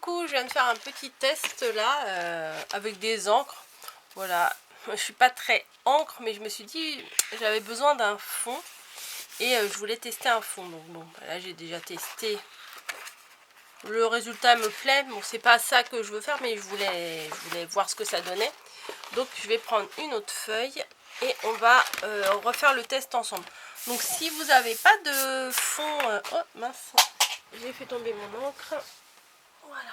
Coucou, je viens de faire un petit test là avec des encres. Voilà, je suis pas très encre, mais je me suis dit j'avais besoin d'un fond et je voulais tester un fond. Donc bon, là j'ai déjà testé. Le résultat me plaît. Bon, c'est pas ça que je veux faire, mais je voulais voir ce que ça donnait. Donc je vais prendre une autre feuille et on va refaire le test ensemble. Donc si vous n'avez pas de fond, oh mince, j'ai fait tomber mon encre. Voilà.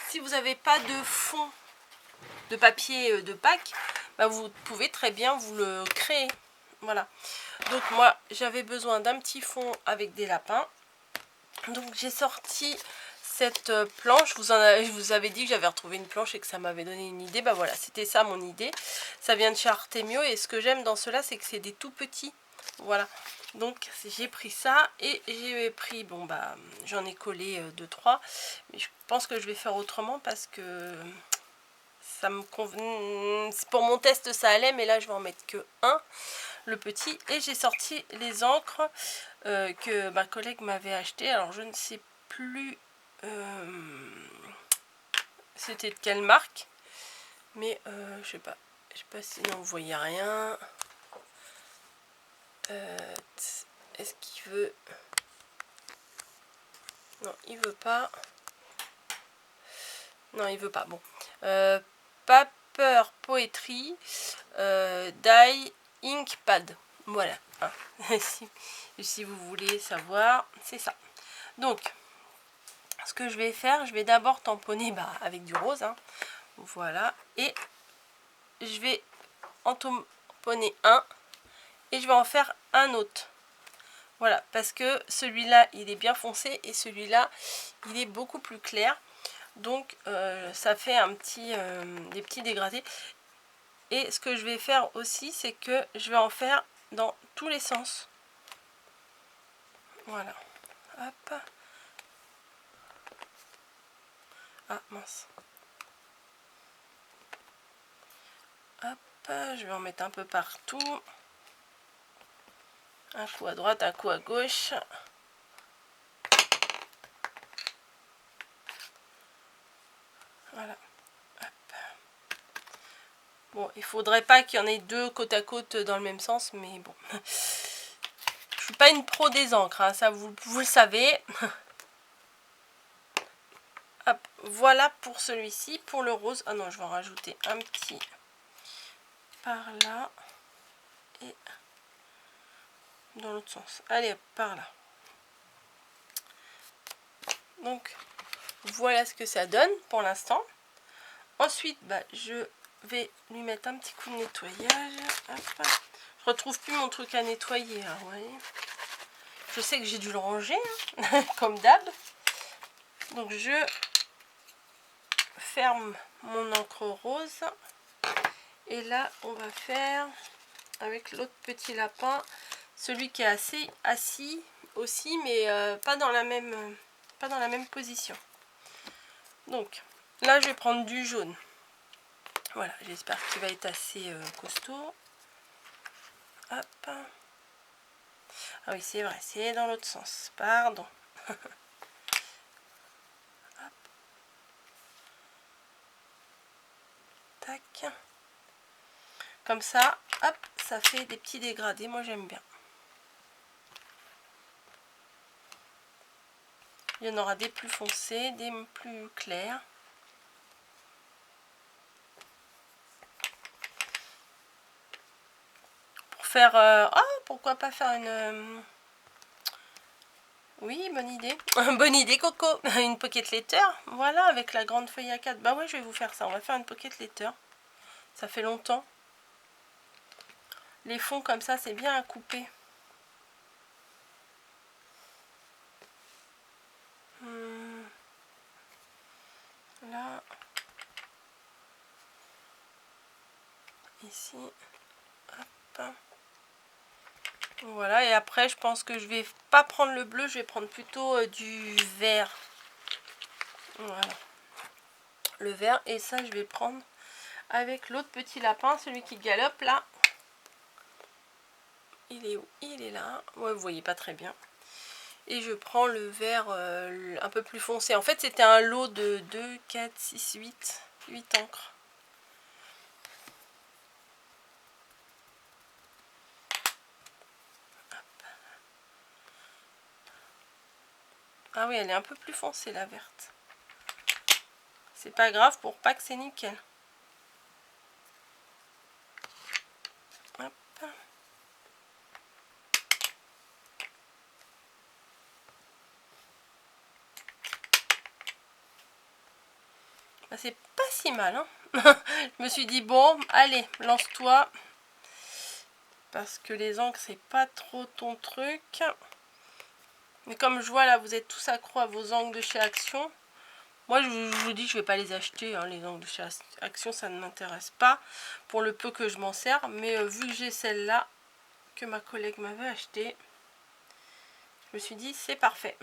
Si vous n'avez pas de fond de papier de Pâques, bah vous pouvez très bien vous le créer. Voilà. Donc moi j'avais besoin d'un petit fond avec des lapins. Donc j'ai sorti cette planche. Je vous avais dit que j'avais retrouvé une planche et que ça m'avait donné une idée. Bah voilà, c'était ça mon idée. Ça vient de chez Artemio et ce que j'aime dans cela, c'est que c'est des tout petits. Voilà. Donc j'ai pris ça et j'ai pris, bon bah j'en ai collé 2-3, mais je pense que je vais faire autrement parce que ça me convenait. Pour mon test ça allait, mais là je vais en mettre que un, le petit. Et j'ai sorti les encres que ma collègue m'avait acheté. Alors je ne sais plus c'était de quelle marque, mais je sais pas si non, vous voyez rien. Est-ce qu'il veut? Non, il veut pas. Non, il veut pas. Bon. Paper Poetry Die Ink Pad. Voilà. Hein. si vous voulez savoir, c'est ça. Donc, ce que je vais faire, je vais d'abord tamponner avec du rose. Hein. Voilà. Et je vais en tamponner un. Et je vais en faire un autre. Voilà. Parce que celui-là, il est bien foncé. Et celui-là, il est beaucoup plus clair. Donc ça fait des petits dégradés. Et ce que je vais faire aussi, c'est que je vais en faire dans tous les sens. Voilà. Hop. Ah mince. Hop. Je vais en mettre un peu partout. Un coup à droite, un coup à gauche. Voilà. Hop. Bon, il faudrait pas qu'il y en ait deux côte à côte dans le même sens, mais bon. Je suis pas une pro des encres, hein, ça vous le savez. Hop, voilà pour celui-ci. Pour le rose, ah non, je vais en rajouter un petit par là et dans l'autre sens. Allez, hop, par là. Donc, voilà ce que ça donne pour l'instant. Ensuite, je vais lui mettre un petit coup de nettoyage. Hop. Je retrouve plus mon truc à nettoyer. Hein, vous voyez. Je sais que j'ai dû le ranger, hein, comme d'hab. Donc, je ferme mon encre rose. Et là, on va faire avec l'autre petit lapin, celui qui est assez assis aussi, mais pas dans la même position. Donc, là, je vais prendre du jaune. Voilà, j'espère qu'il va être assez costaud. Hop. Ah oui, c'est vrai, c'est dans l'autre sens. Pardon. Hop. Tac. Comme ça, hop, ça fait des petits dégradés. Moi, j'aime bien. Il y en aura des plus foncés, des plus clairs. Pour faire... ah, pourquoi pas faire une... Oui, bonne idée. Bonne idée, Coco. Une pocket letter. Voilà, avec la grande feuille A4. Bah ouais, je vais vous faire ça. On va faire une pocket letter. Ça fait longtemps. Les fonds comme ça, c'est bien à couper. Là. Ici. Hop. Voilà, et après, je pense que je vais pas prendre le bleu. Je vais prendre plutôt du vert. Voilà. Le vert. Et ça, je vais prendre avec l'autre petit lapin, celui qui galope là. Il est où? Il est là. Ouais, vous voyez pas très bien. Et je prends le vert un peu plus foncé. En fait, c'était un lot de 2, 4, 6, 8 encres. Ah oui, elle est un peu plus foncée, la verte. C'est pas grave pour pas que c'est nickel. Hop. Bah, c'est pas si mal, hein. Je me suis dit, bon, allez, lance-toi. Parce que les encres, c'est pas trop ton truc. Mais comme je vois là, vous êtes tous accros à vos encres de chez Action. Moi, je vous dis, je vais pas les acheter. Hein, les encres de chez Action, ça ne m'intéresse pas. Pour le peu que je m'en sers. Mais vu que j'ai celle-là, que ma collègue m'avait acheté, je me suis dit, c'est parfait.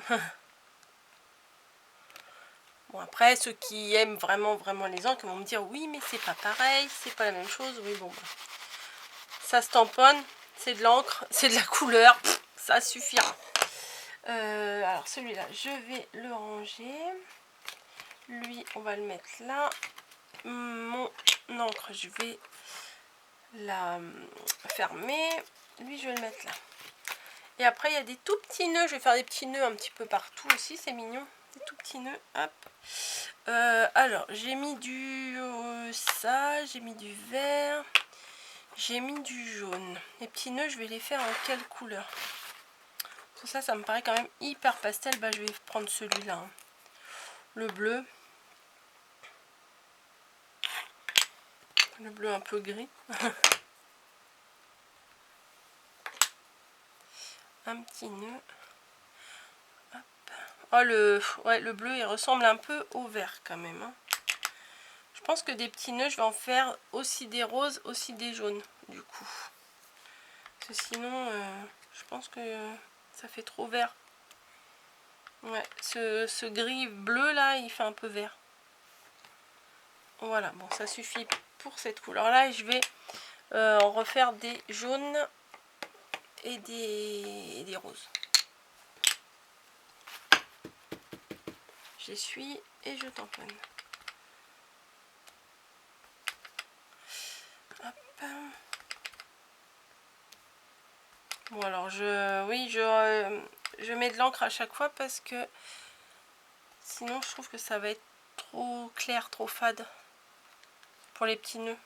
Bon, après, ceux qui aiment vraiment les encres vont me dire, oui, mais c'est pas pareil, c'est pas la même chose. Oui, bon, bah, ça se tamponne, c'est de l'encre, c'est de la couleur, pff, ça suffira. Alors celui-là, je vais le ranger. Lui, on va le mettre là. Mon encre, je vais la fermer. Lui, je vais le mettre là. Et après, il y a des tout petits nœuds. Je vais faire des petits nœuds un petit peu partout aussi. C'est mignon. Des tout petits nœuds. Hop. Alors, j'ai mis du ça. J'ai mis du vert. J'ai mis du jaune. Les petits nœuds, je vais les faire en quelle couleur? Tout ça, ça me paraît quand même hyper pastel. Bah, je vais prendre celui-là. Hein. Le bleu. Le bleu un peu gris. Un petit nœud. Hop. Oh, le bleu, il ressemble un peu au vert quand même. Hein. Je pense que des petits nœuds, je vais en faire aussi des roses, aussi des jaunes, du coup. Parce que sinon, je pense que ça fait trop vert. Ouais, ce gris bleu là, il fait un peu vert. Voilà, bon, ça suffit pour cette couleur-là. Et je vais en refaire des jaunes et des roses. J'essuie et je tamponne. Hop. Bon, alors, oui, je mets de l'encre à chaque fois parce que sinon, je trouve que ça va être trop clair, trop fade pour les petits nœuds.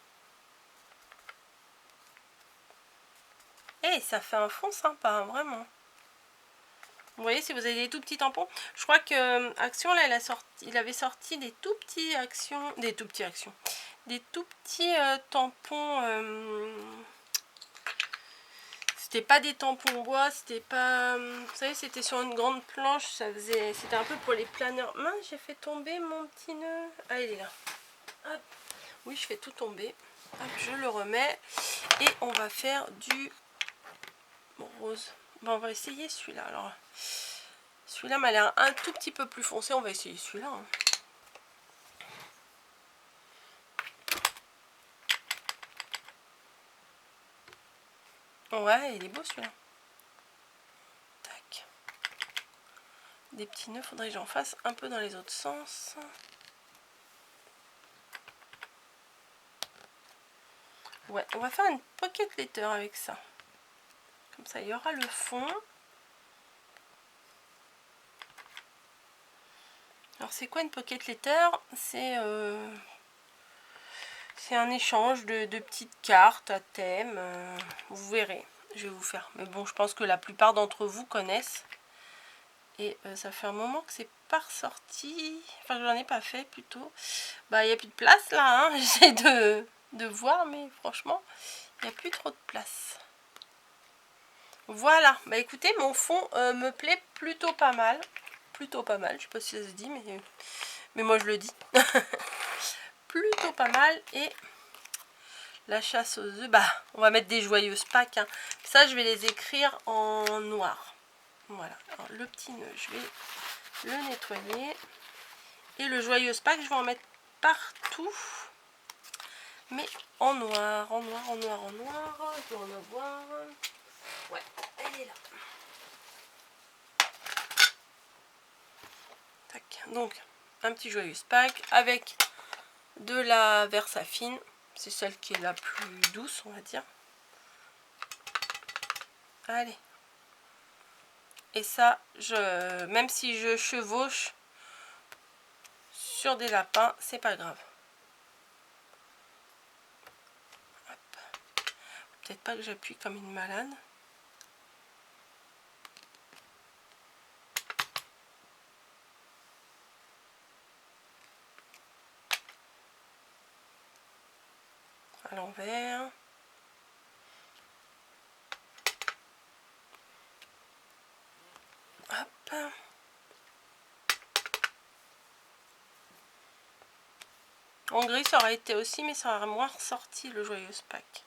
Et ça fait un fond sympa, hein, vraiment. Vous voyez, si vous avez des tout petits tampons, je crois que Action, là, il avait sorti des tout petits Actions, des tout petits tampons. C'était pas des tampons bois, c'était pas, vous savez, c'était sur une grande planche, c'était un peu pour les planeurs. Mince, j'ai fait tomber mon petit nœud. Ah, il est là. Hop. Oui, je fais tout tomber. Hop, je le remets et on va faire du rose. Bon, on va essayer celui-là. Alors, celui-là m'a l'air un tout petit peu plus foncé. On va essayer celui-là. Hein. Ouais, il est beau celui-là. Tac. Des petits nœuds, faudrait que j'en fasse un peu dans les autres sens. Ouais, on va faire une pocket letter avec ça. Comme ça, il y aura le fond. Alors, c'est quoi une pocket letter? C'est un échange de petites cartes à thème. Vous verrez, je vais vous faire. Mais bon, je pense que la plupart d'entre vous connaissent. Et ça fait un moment que c'est pas ressorti. Enfin, je n'en ai pas fait plutôt. Bah, il n'y a plus de place là. Hein. J'essaie de voir, mais franchement, il n'y a plus trop de place. Voilà. Bah, écoutez, mon fond me plaît plutôt pas mal. Plutôt pas mal. Je sais pas si ça se dit, mais moi je le dis. Plutôt pas mal. Et la chasse aux œufs, bah, on va mettre des joyeuses Pâques. Hein. Ça, je vais les écrire en noir. Voilà. Alors, le petit nœud, je vais le nettoyer. Et le joyeuse Pâques, je vais en mettre partout. Mais en noir, en noir, en noir, en noir. Je vais en avoir. Ouais, elle est là. Tac. Donc un petit joyeuse Pâques avec de la Versafine, c'est celle qui est la plus douce, on va dire. Allez. Et ça, même si je chevauche sur des lapins, c'est pas grave. Peut-être pas que j'appuie comme une malade. À l'envers. Hop. En gris ça aurait été aussi, mais ça aurait moins ressorti le joyeuse Pâques.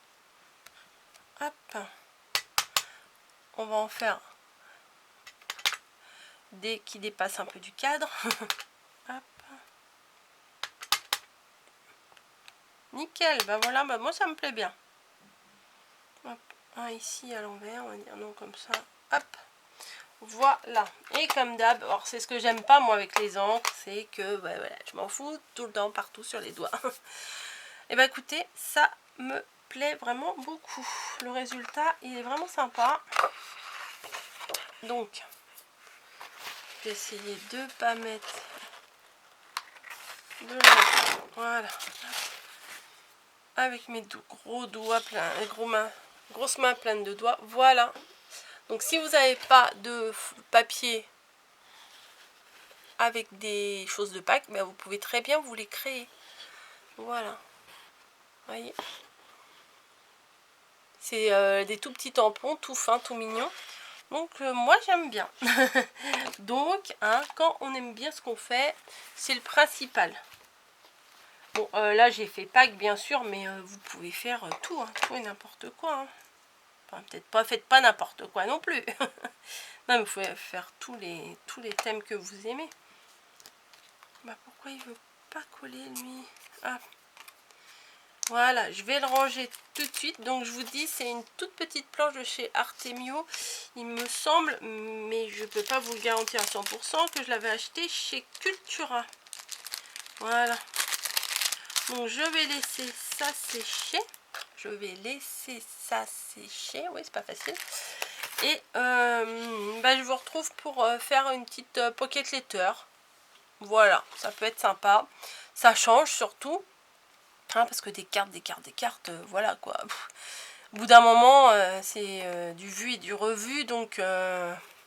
Hop. On va en faire des qui dépassent un peu du cadre. Hop. Nickel, ben voilà, ben moi ça me plaît bien. Hop. Un ici à l'envers, on va dire non comme ça. Hop. Voilà. Et comme d'hab, alors c'est ce que j'aime pas moi avec les encres, c'est que ben, voilà, je m'en fous tout le temps partout sur les doigts. Et ben écoutez, ça me plaît vraiment beaucoup. Le résultat, il est vraiment sympa. Donc, je vais essayer de pas mettre de l'encre. Voilà. Avec mes gros doigts pleins, grosses mains pleines de doigts. Voilà. Donc si vous n'avez pas de papier avec des choses de Pâques, ben vous pouvez très bien vous les créer. Voilà. Voyez. C'est des tout petits tampons, tout fins, tout mignons. Donc moi j'aime bien. Donc hein, quand on aime bien ce qu'on fait, c'est le principal. Bon là j'ai fait Pâques bien sûr, mais vous pouvez faire tout, hein, tout et n'importe quoi. Hein. Enfin, peut-être pas, faites pas n'importe quoi non plus. Non mais vous pouvez faire tous les thèmes que vous aimez. Bah pourquoi il veut pas coller lui? Ah. Voilà, je vais le ranger tout de suite. Donc je vous dis, c'est une toute petite planche de chez Artemio, il me semble, mais je ne peux pas vous le garantir à 100% que je l'avais acheté chez Cultura. Voilà. Donc je vais laisser ça sécher. Je vais laisser ça sécher. Oui, c'est pas facile. Et bah, je vous retrouve pour faire une petite pocket letter. Voilà, ça peut être sympa. Ça change surtout. Hein, parce que des cartes, voilà quoi. Au bout d'un moment, c'est du vu et du revu, donc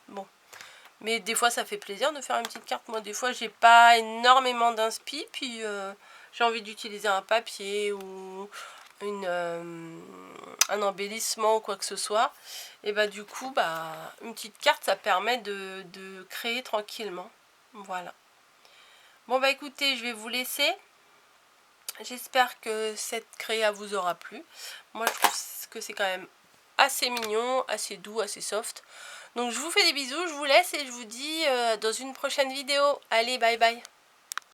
bon. Mais des fois, ça fait plaisir de faire une petite carte. Moi, des fois, j'ai pas énormément d'inspi, puis j'ai envie d'utiliser un papier ou un embellissement ou quoi que ce soit. Et bah du coup, bah une petite carte, ça permet de créer tranquillement. Voilà. Bon bah écoutez, je vais vous laisser. J'espère que cette créa vous aura plu. Moi, je trouve que c'est quand même assez mignon, assez doux, assez soft. Donc, je vous fais des bisous, je vous laisse et je vous dis dans une prochaine vidéo. Allez, bye bye.